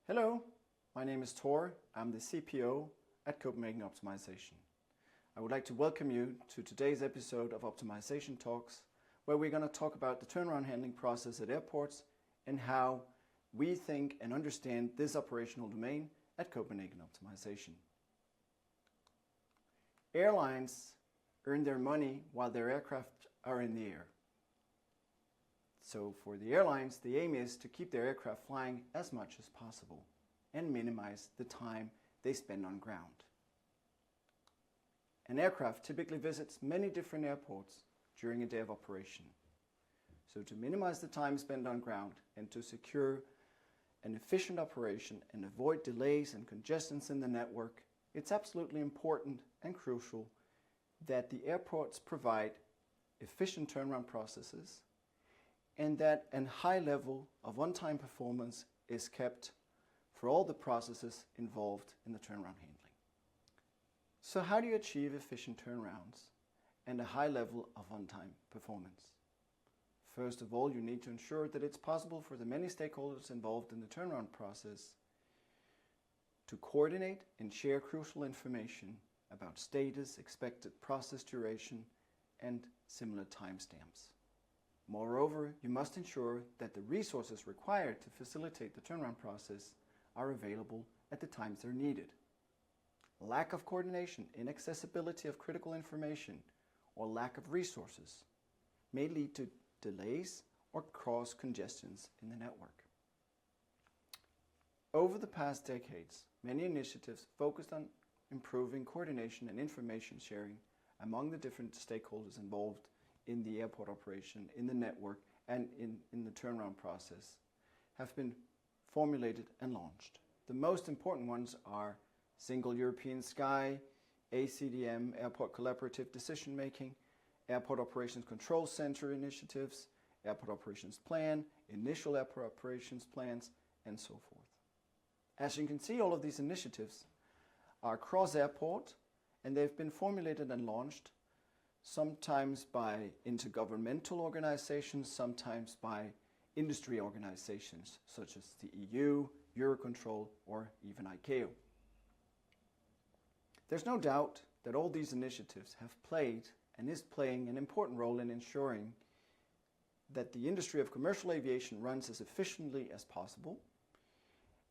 Hello, my name is Tor. I'm the CPO at Copenhagen Optimization. I would like to welcome you to today's episode of Optimization Talks, where we're going to talk about the turnaround handling process at airports and how we think and understand this operational domain at Copenhagen Optimization. Airlines earn their money while their aircraft are in the air. So for the airlines, the aim is to keep their aircraft flying as much as possible and minimize the time they spend on ground. An aircraft typically visits many different airports during a day of operation. So to minimize the time spent on ground and to secure an efficient operation and avoid delays and congestions in the network, it's absolutely important and crucial that the airports provide efficient turnaround processes and that a high level of on-time performance is kept for all the processes involved in the turnaround handling. So how do you achieve efficient turnarounds and a high level of on-time performance? First of all, you need to ensure that it's possible for the many stakeholders involved in the turnaround process to coordinate and share crucial information about status, expected process duration, and similar timestamps. Moreover, you must ensure that the resources required to facilitate the turnaround process are available at the times they're needed. Lack of coordination, inaccessibility of critical information, or lack of resources may lead to delays or cause congestions in the network. Over the past decades, many initiatives focused on improving coordination and information sharing among the different stakeholders involved in the airport operation, in the network, and in the turnaround process have been formulated and launched. The most important ones are Single European Sky, ACDM, Airport Collaborative Decision Making, Airport Operations Control Center initiatives, Airport Operations Plan, Initial Airport Operations Plans, and so forth. As you can see, all of these initiatives are cross-airport, and they've been formulated and launched sometimes by intergovernmental organizations, sometimes by industry organizations such as the EU, Eurocontrol, or even ICAO. There's no doubt that all these initiatives have played and is playing an important role in ensuring that the industry of commercial aviation runs as efficiently as possible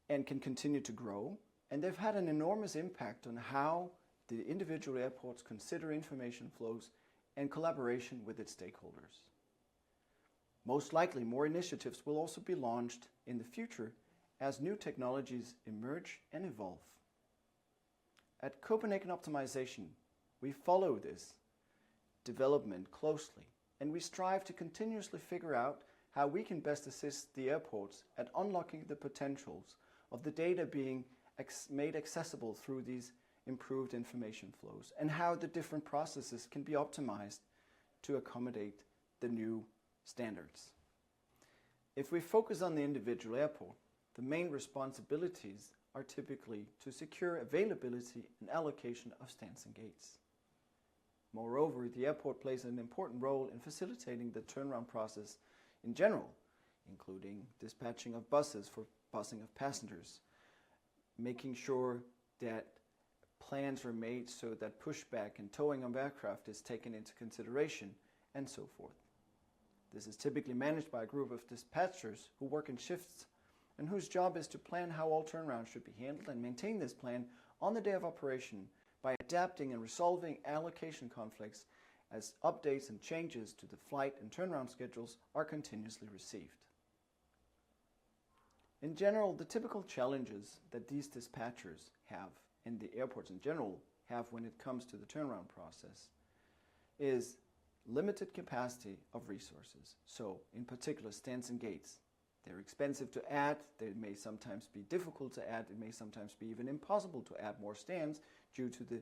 and can continue to grow, and they've had an enormous impact on how the individual airports consider information flows and collaboration with its stakeholders. Most likely, more initiatives will also be launched in the future as new technologies emerge and evolve. At Copenhagen Optimization, we follow this development closely, and we strive to continuously figure out how we can best assist the airports at unlocking the potentials of the data being made accessible through these improved information flows, and how the different processes can be optimized to accommodate the new standards. If we focus on the individual airport, the main responsibilities are typically to secure availability and allocation of stands and gates. Moreover, the airport plays an important role in facilitating the turnaround process in general, including dispatching of buses for busing of passengers, making sure that plans are made so that pushback and towing of aircraft is taken into consideration, and so forth. This is typically managed by a group of dispatchers who work in shifts and whose job is to plan how all turnarounds should be handled and maintain this plan on the day of operation by adapting and resolving allocation conflicts as updates and changes to the flight and turnaround schedules are continuously received. In general, the typical challenges that these dispatchers have, and the airports in general have when it comes to the turnaround process, is limited capacity of resources. So, in particular, stands and gates. They're expensive to add, they may sometimes be difficult to add, it may sometimes be even impossible to add more stands due to the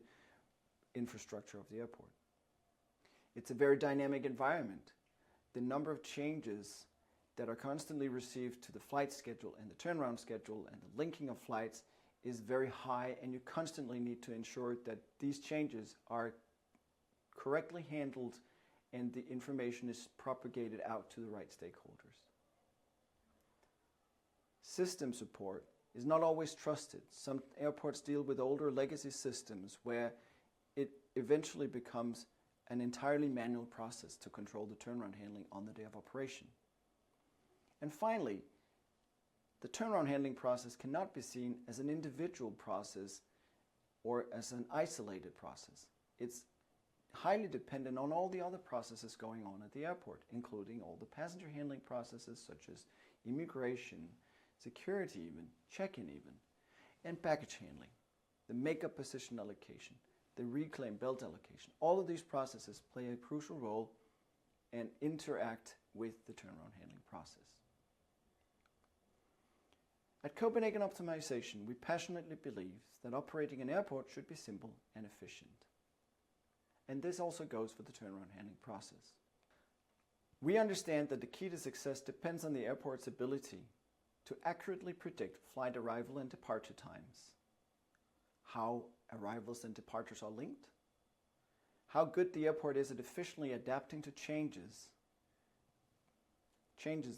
infrastructure of the airport. It's a very dynamic environment. The number of changes that are constantly received to the flight schedule and the turnaround schedule and the linking of flights is very high, and you constantly need to ensure that these changes are correctly handled and the information is propagated out to the right stakeholders. System support is not always trusted. Some airports deal with older legacy systems where it eventually becomes an entirely manual process to control the turnaround handling on the day of operation. And finally, the turnaround handling process cannot be seen as an individual process or as an isolated process. It's highly dependent on all the other processes going on at the airport, including all the passenger handling processes such as immigration, security even, check-in even, and baggage handling, the make-up position allocation, the reclaim belt allocation. All of these processes play a crucial role and interact with the turnaround handling process. At Copenhagen Optimization, we passionately believe that operating an airport should be simple and efficient. And this also goes for the turnaround handling process. We understand that the key to success depends on the airport's ability to accurately predict flight arrival and departure times, how arrivals and departures are linked, how good the airport is at efficiently adapting to changes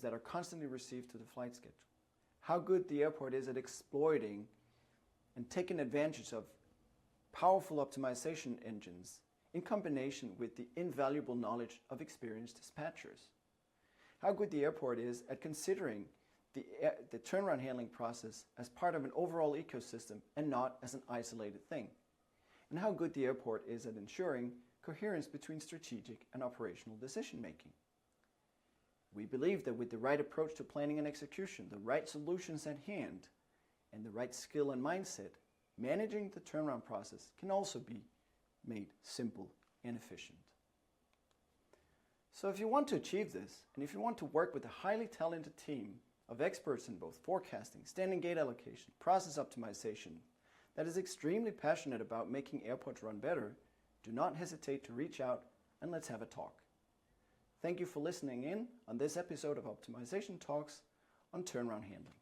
that are constantly received to the flight schedule, how good the airport is at exploiting and taking advantage of powerful optimization engines in combination with the invaluable knowledge of experienced dispatchers, how good the airport is at considering the turnaround handling process as part of an overall ecosystem and not as an isolated thing, and how good the airport is at ensuring coherence between strategic and operational decision making. We believe that with the right approach to planning and execution, the right solutions at hand, and the right skill and mindset, managing the turnaround process can also be made simple and efficient. So if you want to achieve this, and if you want to work with a highly talented team of experts in both forecasting, standing gate allocation, process optimization, that is extremely passionate about making airports run better, do not hesitate to reach out and let's have a talk. Thank you for listening in on this episode of Optimization Talks on turnaround handling.